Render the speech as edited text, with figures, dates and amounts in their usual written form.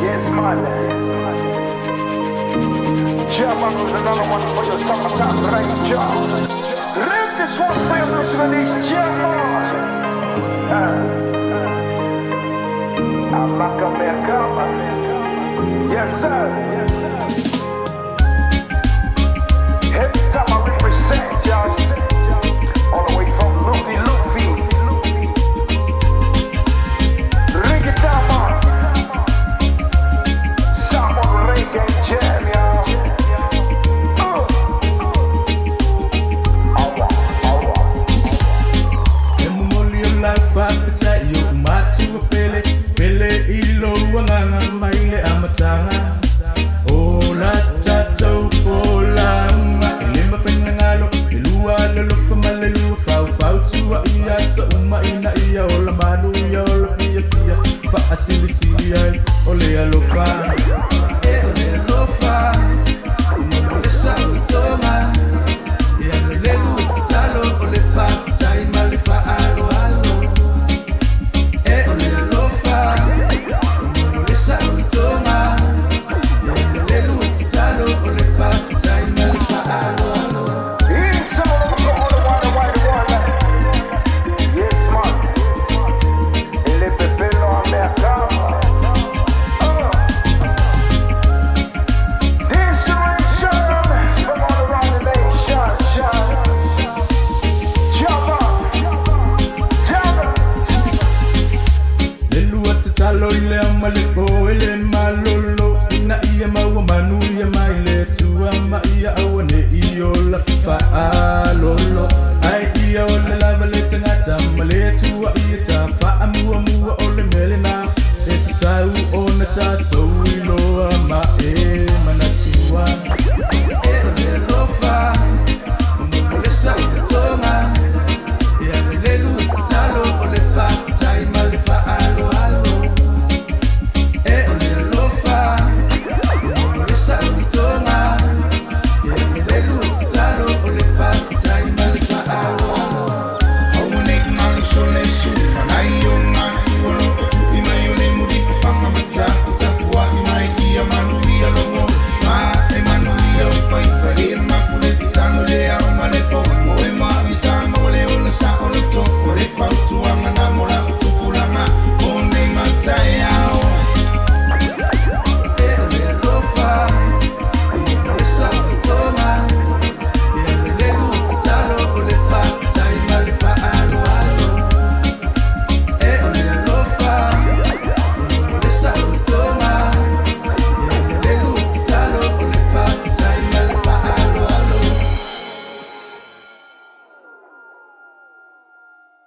Yes, man. Jahvan was another one for your summertime ranger. Live this one for your listeners, Jahvan. I'm like a merkama. Yes, sir. Every time I represent y'all, all the way from Luffy. Ring it down, man. Someone reggae jam, y'all. Emumoli life after you Matua pele ilo wangana maile amatanga. Ola tato fola ilima fenangalo ilua lolo famalelu fau tua iya sa uma ina iya ola manu ya ola fia fa asili sia ole alofa ole alofa ole sa utoma ya lelu talo ole fa tai malifa alo ole alofa ole sa utoma ya lelu talo ole fa tai malifa alo Talo ile amalipo ile malolo ina iya mawa manu ya maile tuwa ma iya awane iyo la fa alolo ai iya ole la valete ngata male tuwa iya ta fa amuwa ole melena eti tau ona tato